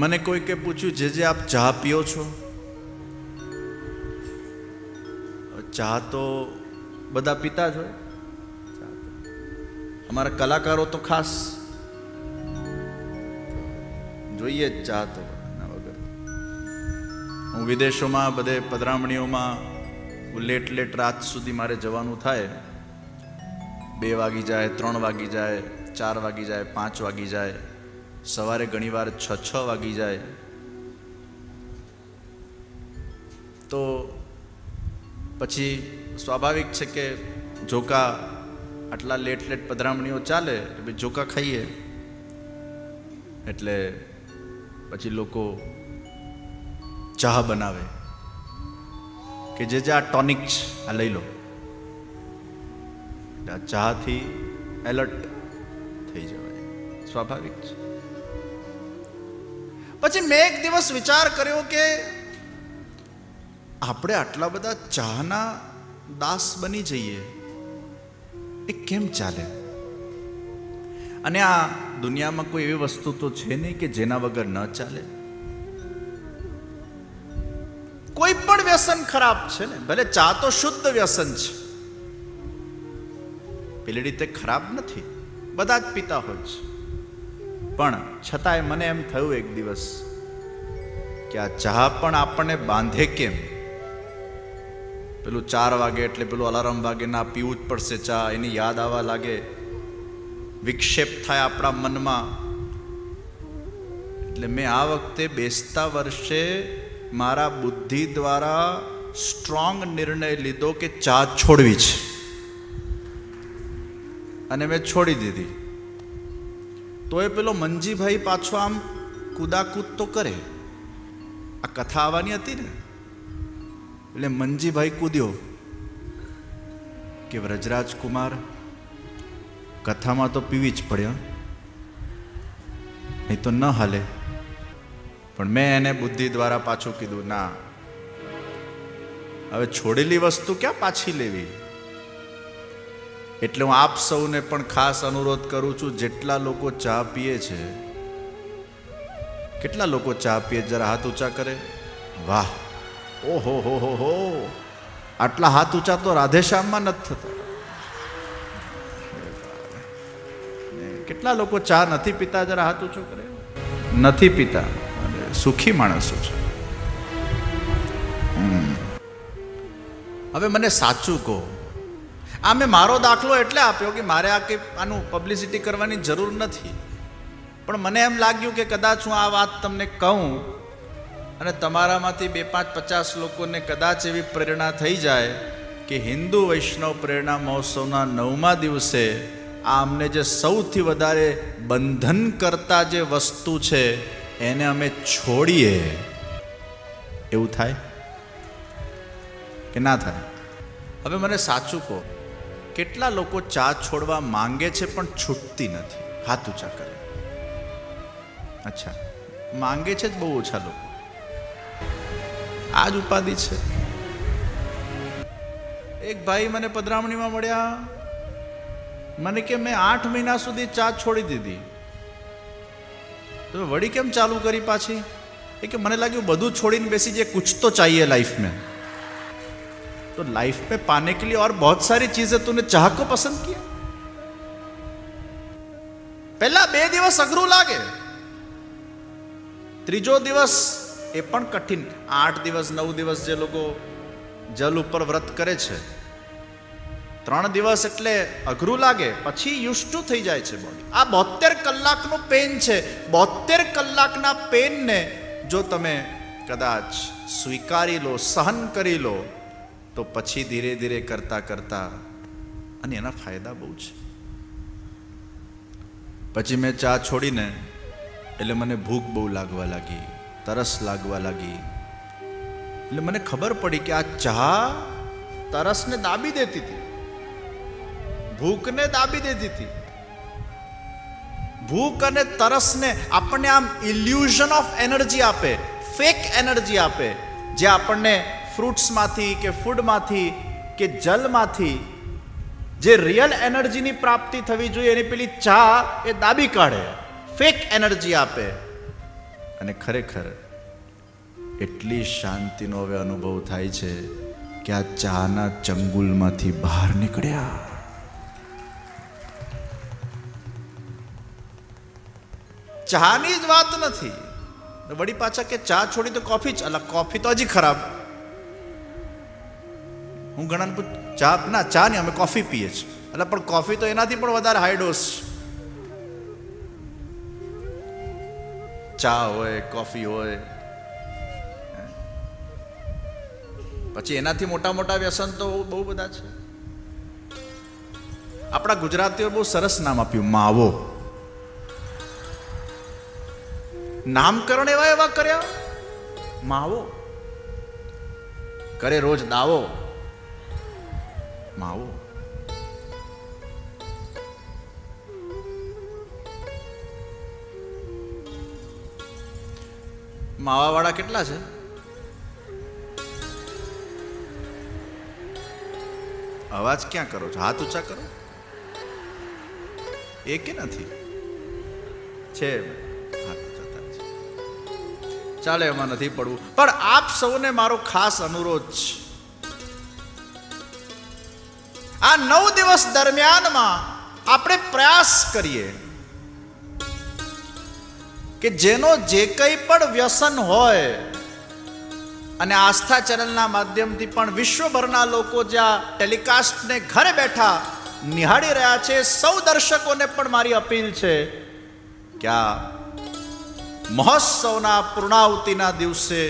મને કોઈકે પૂછ્યું, જે આપ ચા પીઓ છો, ચા તો બધા પીતા જ હોય, અમારા કલાકારો તો ખાસ જોઈએ જ ચા તો વગર. હું વિદેશોમાં બધે પધરામણીઓમાં લેટ રાત સુધી મારે જવાનું થાય, 2 વાગી જાય, 3 વાગી જાય, 4 વાગી જાય, 5 વાગી જાય, સવારે ઘણીવાર 6 વાગી જાય. તો પછી સ્વાભાવિક છે કે જોકા આટલા લેટ પધરામણીઓ ચાલે, જોકા ખાઈએ એટલે પછી લોકો ચા બનાવે કે જે આ ટોનિક છે, આ લઈ લો. આ ચાથી એલર્ટ થઈ જવાય, સ્વાભાવિક છે. પછી મેં એક દિવસ વિચાર કર્યો કે આપણે આટલા બધા ચાના દાસ બની જઈએ, એ કેમ ચાલે? અને આ દુનિયામાં કોઈ એવી વસ્તુ તો છે નહીં કે જેના વગર ન ચાલે. કોઈ પણ વ્યસન ખરાબ છે ને, ભલે ચા તો શુદ્ધ વ્યસન છે, પેલી રીતે ખરાબ નથી, બધા જ પીતા હોય છે. પણ છતાંય મને એમ થયું એક દિવસ કે આ ચા પણ આપણને બાંધે કેમ? પેલું 4 વાગે એટલે પેલું અલાર્મ વાગે, ના પીવું જ પડશે ચા, એની યાદ આવવા લાગે, વિક્ષેપ થાય આપણા મનમાં. એટલે મેં આ વખતે બેસતા વર્ષે મારા બુદ્ધિ દ્વારા સ્ટ્રોંગ નિર્ણય લીધો કે ચા છોડવી છે, અને મેં છોડી દીધી. તો એ પેલો મંજીભાઈ પાછો આમ કુદાકૂદ તો કરે. આ કથા આવવાની હતી ને, એટલે મંજીભાઈ કૂદ્યો કે વ્રજરાજ કુમાર, કથામાં તો પીવી જ પડે, નહીં તો ન હાલે. પણ મેં એને બુદ્ધિ દ્વારા પાછું કીધું, ના, હવે છોડેલી વસ્તુ ક્યાં પાછી લેવી. એટલે હું આપ સૌને પણ ખાસ અનુરોધ કરું છું, જેટલા લોકો ચા પીએ છે, કેટલા લોકો ચા પીએ, જરા હાથ ઊંચા કરે. વાહ, ઓહો હો હો હો, આટલા હાથ ઊંચા તો રાધેશ્યામમાં નથી થતા. કેટલા લોકો ચા નથી પીતા, જરા હાથ ઊંચો કરે. નથી પીતા, સુખી માણસો છે. હવે મને સાચું કહો, આ મેં મારો દાખલો એટલે આપ્યો કે મારે આ કંઈ આનું પબ્લિસિટી કરવાની જરૂર નથી. પણ મને એમ લાગ્યું કે કદાચ હું આ વાત તમને કહું અને તમારામાંથી 2-5-50 લોકોને કદાચ એવી પ્રેરણા થઈ જાય કે હિન્દુ વૈષ્ણવ પ્રેરણા મહોત્સવના 9મા દિવસે આ અમને જે સૌથી વધારે બંધન કરતા જે વસ્તુ છે એને અમે છોડીએ. એવું થાય કે ના થાય? હવે મને સાચું કહો, કેટલા લોકો ચા છોડવા માંગે છે પણ છૂટતી નથી? હાથ ઊંચા કરે. અચ્છા, માંગે છે જ બહુ ઓછા લોકો. આ જ ઉપાધિ છે. એક ભાઈ મને પધરામણીમાં મળ્યા, મને કે મેં 8 મહિના સુધી ચા છોડી દીધી, તો વળી કેમ ચાલુ કરી પાછી? એ કે મને લાગ્યું બધું છોડીને બેસી જે कुछ तो चाहिए लाइफ में, तो लाइफ में पाने के लिए और बहुत सारी चीजें तूने चाह को पसंद किया. पहला 2 દિવસ અઘરું લાગે, ત્રીજો દિવસ એ પણ કઠિન. 8 દિવસ 9 દિવસ જે લોકો જલ ઉપર વ્રત કરે છે, 3 દિવસ એટલે અઘરું લાગે, પછી યુઝ ટુ થઈ જાય છે બોડી. આ 72 કલાકનું પેન છે. 72 કલાકના પેનને જો તમે કદાચ સ્વીકારી લો, સહન કરી લો, તો પછી ધીરે ધીરે કરતા કરતા, અને એના ફાયદા બહુ છે. પછી મેં ચા છોડીને એટલે મને ભૂખ બહુ લાગવા લાગી, તરસ લાગવા લાગી. એટલે મને ખબર પડી કે આ ચા તરસને દાબી દેતી હતી, ભૂખને દાબી દેતી હતી. ભૂખ અને તરસને આપણને આમ ઇલ્યુઝન ઓફ એનર્જી આપે, ફેક એનર્જી આપે, જે આપણને ફ્રૂટ્સમાંથી કે ફૂડમાંથી કે જલમાંથી જે રિયલ એનર્જીની પ્રાપ્તિ થવી જોઈએ એની પેલી ચા એ દાબી કાઢે, ફેક એનર્જી આપે. અને ખરેખર એટલી શાંતિનો હવે અનુભવ થાય છે કે આ ચાના ચંગુલમાંથી બહાર નીકળ્યા. ચાની જ વાત નથી, વળી પાછા કે ચા છોડી તો કોફી જ. અલા, કોફી તો હજી ખરાબ. હું ઘણાને પૂછ, ચા ના, ચા નહીં, અમે કોફી પીએ છીએ. એટલે પણ કોફી તો એનાથી પણ વધારે હાઈ ડોઝ. ચા હોય, કોફી હોય, પછી એનાથી મોટા મોટા વ્યસન તો બહુ બધા છે. આપણા ગુજરાતીઓ બહુ સરસ નામ આપ્યું, માવો. નામકરણ એવા એવા કર્યા. માવો કરે રોજ દાવો, માવો. માવાવાળા કેટલા છે? અવાજ ક્યાં કરો છો? હાથ ઊંચા કરો. એ કે નથી છે? હાથ ઊંચા થાય છે. ચાલે, એમાં નથી પડવું. પણ આપ સૌને મારો ખાસ અનુરોધ છે, આ 9 દિવસ દરમિયાનમાં આપણે પ્રયાસ કરીએ કે જેનો જે કંઈ પણ વ્યસન હોય, અને આસ્થા ચેનલના માધ્યમથી પણ વિશ્વભરના લોકો જ્યાં ટેલિકાસ્ટને ઘરે બેઠા નિહાળી રહ્યા છે, સૌ દર્શકોને પણ મારી અપીલ છે કે આ મહોત્સવના પૂર્ણાહુતિના દિવસે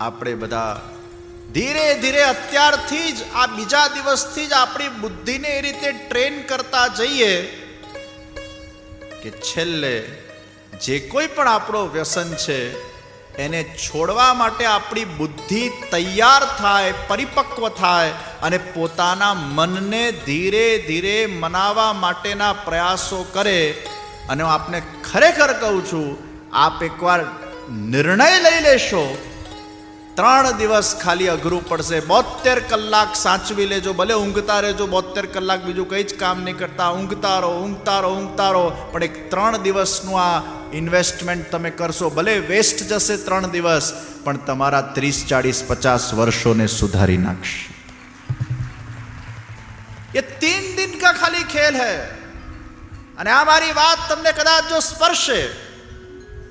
આપણે બધા ધીરે ધીરે અત્યારથી જ આ બીજા દિવસથી જ આપણી બુદ્ધિને એ રીતે ટ્રેન કરતા જઈએ કે છેલ્લે જે કોઈ પણ આપણો વ્યસન છે એને છોડવા માટે આપણી બુદ્ધિ તૈયાર થાય, પરિપક્વ થાય અને પોતાના મનને ધીરે ધીરે મનાવવા માટેના પ્રયાસો કરે. અને હું આપને ખરેખર કહું છું, આપ એકવાર નિર્ણય લઈ લેશો, 3 દિવસ ખાલી અઘરું પડશે. 72 કલાક સાચવી લેજો, ભલે ઊંઘતા રહેજો, 72 કલાક બીજું કંઈ જ કામ નહીં કરતા, ઊંઘતા રહો, ઊંઘતા રહો, ઊંઘતા રહો. પણ એક 3 દિવસનું આ ઇન્વેસ્ટમેન્ટ તમે કરશો, ભલે વેસ્ટ જશે 3 દિવસ, પણ તમારા 30, 40, 50 વર્ષોને સુધારી નાખશે. ये 3 दिन का खाली खेल है. અને આ મારી વાત તમને કદાચ જો સ્પર્શે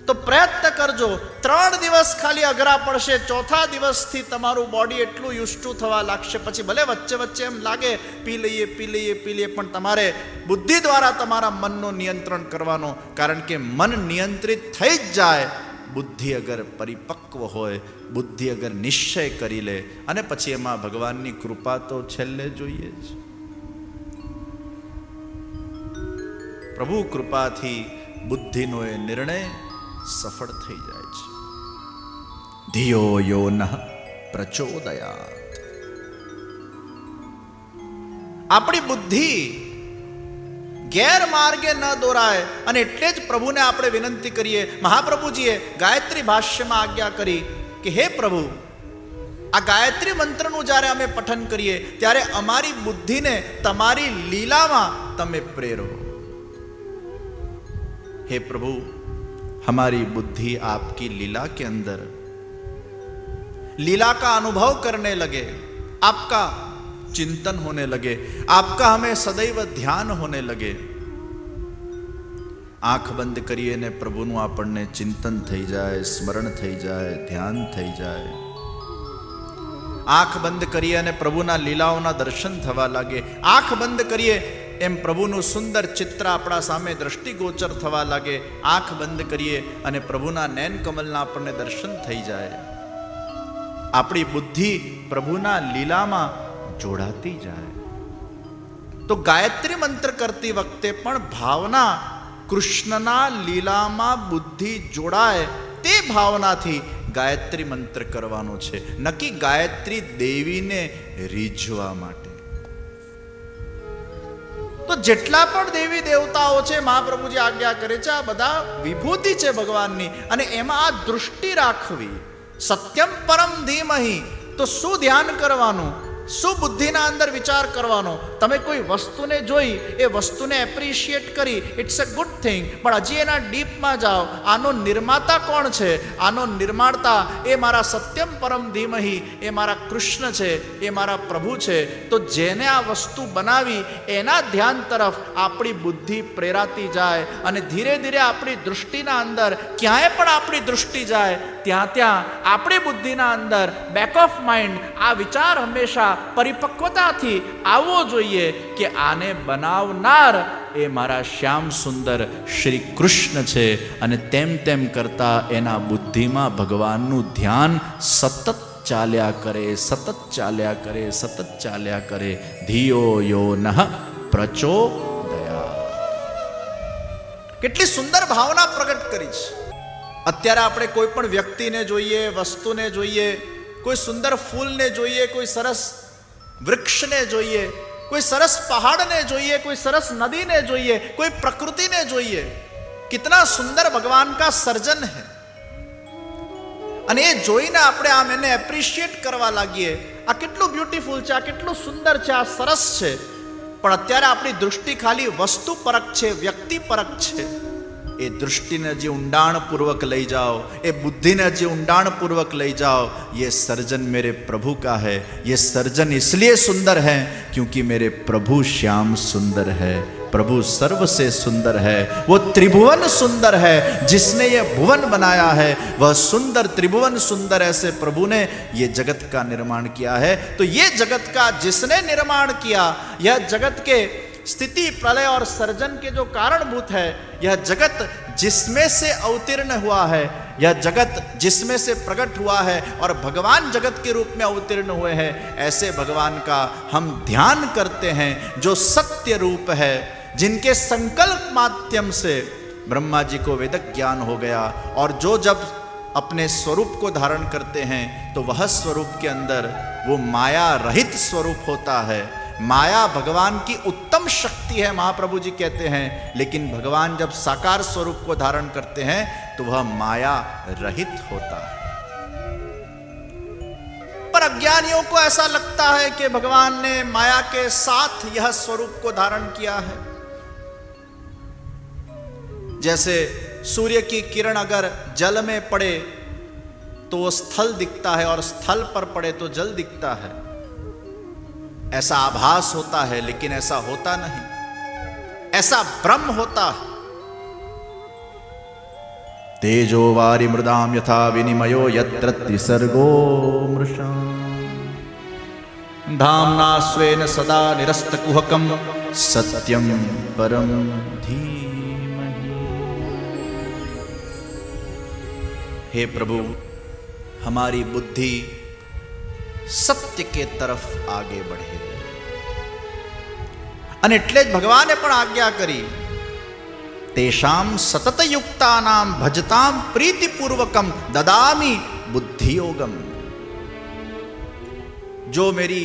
તો પ્રયત્ન કરજો. 3 દિવસ ખાલી અઘરા પડશે, 4થા દિવસથી તમારું બોડી એટલું યુઝ ટુ થવા લાગશે. પછી ભલે વચ્ચે વચ્ચે એમ લાગે પી લઈએ, પણ તમારે બુદ્ધિ દ્વારા તમારા મનનું નિયંત્રણ કરવાનો. કારણ કે મન નિયંત્રિત થઈ જ જાય, બુદ્ધિ અગર પરિપક્વ હોય, બુદ્ધિ અગર નિશ્ચય કરી લે, અને પછી એમાં ભગવાનની કૃપા તો છેલ્લે જોઈએ જ. પ્રભુ કૃપાથી બુદ્ધિનો એ નિર્ણય સફળ થઈ જાય છે. ધિયો યો નઃ પ્રચોદયાત. આપણી બુદ્ધિ ગેરમાર્ગે ન દોરાય, અને એટલે જ પ્રભુને આપણે વિનંતી કરીએ. મહાપ્રભુજીએ ગાયત્રી ભાષ્યમાં આજ્ઞા કરી કે હે પ્રભુ, આ ગાયત્રી મંત્રનું જ્યારે અમે પઠન કરીએ ત્યારે અમારી બુદ્ધિને તમારી લીલામાં તમે પ્રેરો. हे प्रभु, हमारी बुद्धि आपकी लीला के अंदर लीला का अनुभव करने लगे, आपका चिंतन होने लगे, आपका हमें सदैव ध्यान होने लगे. आंख બંધ કરીએ ને પ્રભુનું આપણને ચિંતન થઈ જાય, સ્મરણ થઈ જાય, ધ્યાન થઈ જાય. આંખ બંધ કરીએ અને પ્રભુના લીલાઓના દર્શન થવા લાગે. આંખ બંધ કરીએ એમ પ્રભુનું સુંદર ચિત્ર આપણા સામે દ્રષ્ટિગોચર થવા લાગે. આંખ બંધ કરીએ અને પ્રભુના નયન કમલના આપણને દર્શન થઈ જાય. આપણી બુદ્ધિ પ્રભુના લીલામાં જોડાતી જાય. તો ગાયત્રી મંત્ર કરતી વખતે પણ ભાવના કૃષ્ણના લીલામાં બુદ્ધિ જોડાય તે ભાવનાથી ગાયત્રી મંત્ર કરવાનો છે, નક્કી ગાયત્રી દેવીને રીઝવા માટે. તો જેટલા પણ દેવી દેવતાઓ છે, મહાપ્રભુજી આજ્ઞા કરે છે, આ બધા વિભૂતિ છે ભગવાનની, અને એમાં આ દૃષ્ટિ રાખવી. સત્યમ પરમ ધીમહિ. તો શું ધ્યાન કરવાનું? સુબુદ્ધિના અંદર વિચાર કરવાનો. તમે કોઈ વસ્તુને જોઈ, એ વસ્તુને એપ્રિશિએટ કરી, ઇટ્સ અ ગુડ થિંગ, પણ હજી એના ડીપમાં જાઓ. આનો નિર્માતા કોણ છે? આનો નિર્માતા એ મારા સત્યમ પરમ ધીમહી, એ મારા કૃષ્ણ છે, એ મારા પ્રભુ છે. તો જેને આ વસ્તુ બનાવી એના ધ્યાન તરફ આપણી બુદ્ધિ પ્રેરાતી જાય, અને ધીરે ધીરે આપણી દૃષ્ટિના અંદર ક્યાંય પણ આપણી દૃષ્ટિ જાય ત્યાં આપણી બુદ્ધિના અંદર બેક ઓફ માઇન્ડ આ વિચાર હંમેશા પરિપક્વતાથી આવવો જોઈએ કે આને બનાવનાર એ મારા શ્યામ સુંદર શ્રી કૃષ્ણ છે. અને તેમ કરતા એના બુદ્ધિમાં ભગવાનનું ધ્યાન સતત ચાલ્યા કરે, સતત ચાલ્યા કરે, સતત ચાલ્યા કરે. ધિયો યો નઃ પ્રચોદયા. કેટલી સુંદર ભાવના પ્રગટ કરી છે. અત્યારે આપણે કોઈ પણ વ્યક્તિને જોઈએ, વસ્તુને જોઈએ, કોઈ સુંદર ફૂલને જોઈએ, કોઈ સરસ વૃક્ષને જોઈએ, કોઈ સરસ પહાડને જોઈએ, કોઈ સરસ નદીને જોઈએ, કોઈ પ્રકૃતિને જોઈએ. કિતના સુંદર ભગવાન કા સર્જન હૈ. અને એ જોઈને આપણે આમ એને એપ્રિશિએટ કરવા લાગીએ. આ કેટલું બ્યુટીફુલ છે, આ કેટલું સુંદર છે, આ સરસ છે. પણ અત્યારે આપણી દૃષ્ટિ ખાલી વસ્તુ પરક છે, વ્યક્તિ પરક છે. એ દૃષ્ટિને જે ઊંડાણપૂર્વક લઈ જાઓ, એ બુદ્ધિને જે ઊંડાણપૂર્વક લઈ જાઓ, ये सर्जन मेरे प्रभु का है. ये सर्जन इसलिए सुंदर है क्योंकि मेरे प्रभु श्याम सुंदर है. प्रभु सर्व से सुंदर है. वो त्रिभुवन सुंदर है. जिसने ये भुवन बनाया है वह सुंदर त्रिभुवन सुंदर. ऐसे प्रभु ने ये जगत का निर्माण किया है. तो ये जगत का जिसने निर्माण किया, यह जगत के स्थिति प्रलय और सर्जन के जो कारणभूत है, यह जगत जिसमें से अवतीर्ण हुआ है, यह जगत जिसमें से प्रकट हुआ है और भगवान जगत के रूप में अवतीर्ण हुए हैं, ऐसे भगवान का हम ध्यान करते हैं जो सत्य रूप है, जिनके संकल्प माध्यम से ब्रह्मा जी को वेदक ज्ञान हो गया. और जो जब अपने स्वरूप को धारण करते हैं तो वह स्वरूप के अंदर वो माया रहित स्वरूप होता है. माया भगवान की उत्तम शक्ति है, महाप्रभु जी कहते हैं. लेकिन भगवान जब साकार स्वरूप को धारण करते हैं तो वह माया रहित होता है. पर अज्ञानियों को ऐसा लगता है कि भगवान ने माया के साथ यह स्वरूप को धारण किया है. जैसे सूर्य की किरण अगर जल में पड़े तो वो स्थल दिखता है, और स्थल पर पड़े तो जल दिखता है. ऐसा आभास होता है, लेकिन ऐसा होता नहीं. ऐसा भ्रम होता है. तेजो वारि मृदाम यथा विनिमयो यत्र त्रिसर्गो मृषा धाम्ना स्वेन सदा निरस्तकुहकं सत्यं परम धीमहि. हे प्रभु, हमारी बुद्धि सत्य के तरफ आगे बढ़े. અને એટલે જ ભગવાને પણ આજ્ઞા કરી, તેષામ સતત યુક્તાનામ ભજતામ પ્રીતિપૂર્વકમ દદામી बुद्धियोगम. जो मेरी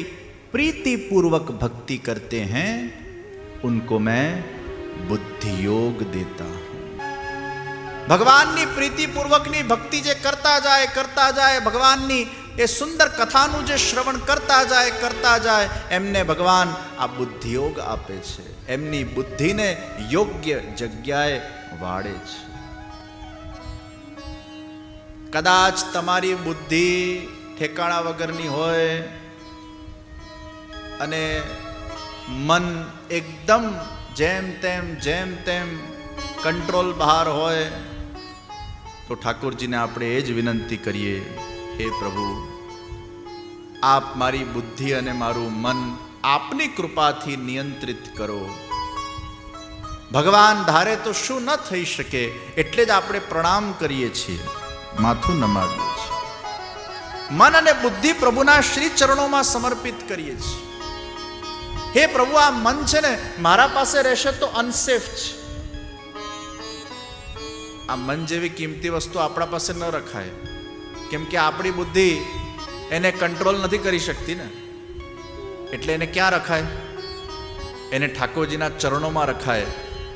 प्रीतिपूर्वक भक्ति करते हैं उनको मैं बुद्धि योग देता हूं. ભગવાનની પ્રીતિપૂર્વકની ભક્તિ જે કરતા જાય ભગવાનની એ સુંદર કથાનું જે શ્રવણ કરતા જાય એમને ભગવાન આ બુદ્ધિયોગ આપે છે. એમની બુદ્ધિને યોગ્ય જગ્યાએ વાળે છે. કદાચ તમારી બુદ્ધિ ઠેકાણા વગરની હોય અને મન એકદમ જેમ તેમ કંટ્રોલ બહાર હોય તો ઠાકોરજીને આપણે એ જ વિનંતી કરીએ, હે પ્રભુ, આપ મારી બુદ્ધિ અને મારું મન આપની કૃપાથી નિયંત્રિત કરો. ભગવાન ધારે તો શું ન થઈ શકે, એટલે જ આપણે પ્રણામ કરીએ છીએ, માથું નમાવીએ છીએ. મન અને બુદ્ધિ પ્રભુના શ્રી ચરણોમાં સમર્પિત કરીએ છીએ. હે પ્રભુ, આ મન છે ને મારા પાસે રહેશે તો અનસેફ છે. આ મન જેવી કિંમતી વસ્તુ આપણા પાસે ન રખાય, કેમ કે આપણી બુદ્ધિ એને કંટ્રોલ નથી કરી શકતી ને. એટલે એને ક્યાં રખાય? એને ઠાકોરજીના ચરણોમાં રખાય,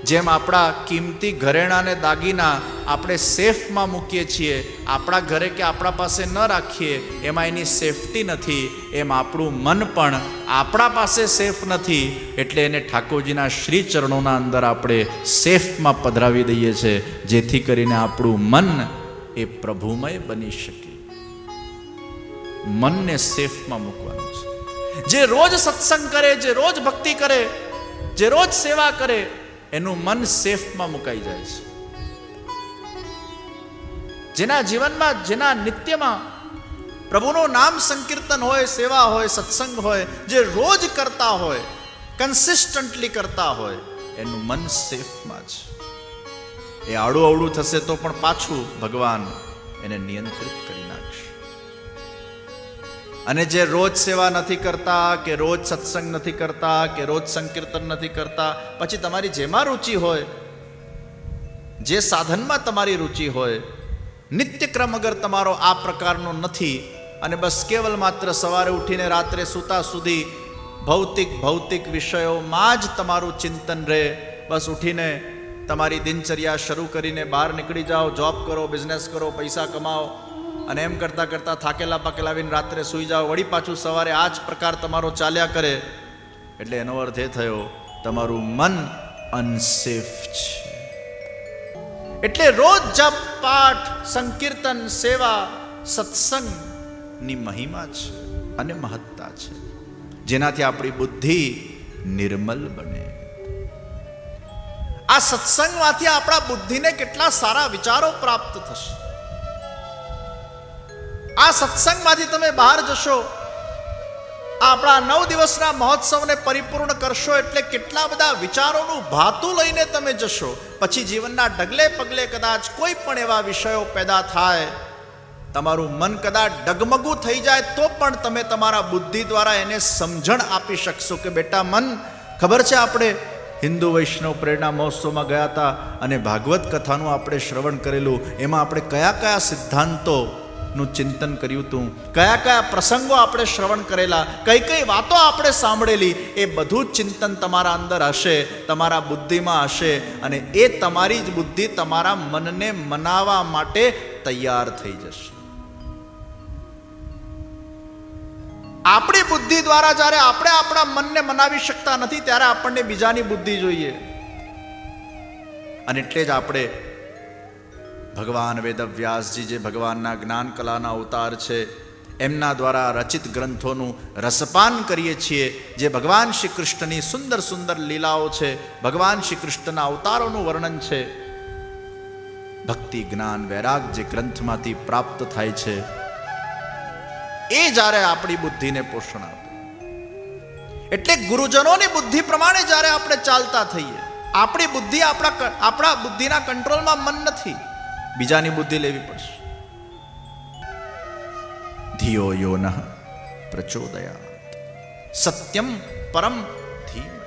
જેમ આપણા કિંમતી ઘરેણાં અને દાગીના આપણે સેફમાં મૂકીએ છીએ, આપણા ઘરે કે આપણા પાસે ન રાખીએ એમાં એની સેફટી નથી, એમ આપણું મન પણ આપણા પાસે સેફ નથી. એટલે એને ઠાકોરજીના શ્રી ચરણોના અંદર આપણે સેફમાં પધરાવી દઈએ છીએ, જેથી કરીને આપણું મન એ પ્રભુમય બની શકે. મનને સેફમાં મૂકવાનું છે. જે રોજ સત્સંગ કરે, જે રોજ ભક્તિ કરે, જે રોજ સેવા કરે, એનું મન સેફમાં મુકાઈ જાય છે. જેના જીવનમાં, જેના નિત્યમાં પ્રભુનું નામ સંકીર્તન હોય, સેવા હોય, સત્સંગ હોય, જે રોજ કરતા હોય, કન્સિસ્ટન્ટલી કરતા હોય, એનું મન સેફમાં છે. એ આડું અવળું થશે તો પણ પાછું ભગવાન એને નિયંત્રિત કરી નાખશે. અને જે રોજ સેવા નથી કરતા, કે રોજ સત્સંગ નથી કરતા, કે રોજ સંકીર્તન નથી કરતા, પછી તમારી જેમાં રુચિ હોય, જે સાધનમાં તમારી રુચિ હોય, નિત્યક્રમ અગર તમારો આ પ્રકારનો નથી, અને બસ કેવલ માત્ર સવારે ઉઠીને રાત્રે સૂતા સુધી ભૌતિક વિષયોમાં જ તમારું ચિંતન રહે, બસ ઉઠીને તમારી દિનચર્યા શરૂ કરીને બહાર નીકળી જાઓ, જોબ કરો, બિઝનેસ કરો, પૈસા કમાઓ, અને એમ કરતાં કરતાં થાકેલા પાકેલા આવીને રાત્રે સૂઈ જાઓ, વળી પાછું સવારે આ જ પ્રકાર તમારો ચાલ્યા કરે, એટલે એનો અર્થ એ થયો તમારું મન અનસેફ છે. એટલે રોજ જપ, પાઠ, સંકીર્તન, સેવા, સત્સંગની મહિમા છે અને મહત્તા છે, જેનાથી આપણી બુદ્ધિ નિર્મલ બને. આ સત્સંગમાંથી આપણા બુદ્ધિને કેટલા સારા વિચારો પ્રાપ્ત થશે. આ સત્સંગમાંથી તમે બહાર જશો, આપણા 9 દિવસના મહોત્સવને પરિપૂર્ણ કરશો, એટલે કેટલા બધા વિચારોનું ભાતું લઈને તમે જશો. પછી જીવનના ડગલે પગલે કદાચ કોઈ પણ એવા વિષયો પેદા થાય, તમારું મન કદાચ ડગમગું થઈ જાય, તો પણ તમે તમારા બુદ્ધિ દ્વારા એને સમજણ આપી શકશો કે બેટા મન, ખબર છે આપણે હિન્દુ વૈષ્ણવ પ્રેરણા મહોત્સવમાં ગયા હતા અને ભાગવત કથાનું આપણે શ્રવણ કરેલું, એમાં આપણે કયા કયા સિદ્ધાંતોનું ચિંતન કર્યું હતું, કયા કયા પ્રસંગો આપણે શ્રવણ કરેલા, કઈ કઈ વાતો આપણે સાંભળેલી, એ બધું જ ચિંતન તમારા અંદર હશે, તમારા બુદ્ધિમાં હશે, અને એ તમારી જ બુદ્ધિ તમારા મનને મનાવવા માટે તૈયાર થઈ જશે. આપણી બુદ્ધિ દ્વારા જ્યારે આપણે આપણા મનને મનાવી શકતા નથી, ત્યારે આપણને બીજાની બુદ્ધિ જોઈએ. અને એટલે જ આપણે ભગવાન વેદવ્યાસજી, જે ભગવાનના જ્ઞાન કલાના અવતાર છે, એમના દ્વારા રચિત ગ્રંથોનું રસપાન કરીએ છીએ, જે ભગવાન શ્રી કૃષ્ણની સુંદર સુંદર લીલાઓ છે, ભગવાન શ્રી કૃષ્ણના અવતારોનું વર્ણન છે. ભક્તિ, જ્ઞાન, વૈરાગ જે ગ્રંથમાંથી પ્રાપ્ત થાય છે, એ જ્યારે આપણી બુદ્ધિને પોષણ આપે. એટલે ગુરુજનોની બુદ્ધિ પ્રમાણે જ્યારે આપણે ચાલતા થઈએ, આપણી બુદ્ધિ આપણા બુદ્ધિના કંટ્રોલમાં મન નથી, બીજાની બુદ્ધિ લેવી પડશે. ધિયો યો નઃ પ્રચોદયાત સત્યમ પરમ ધીમહિ.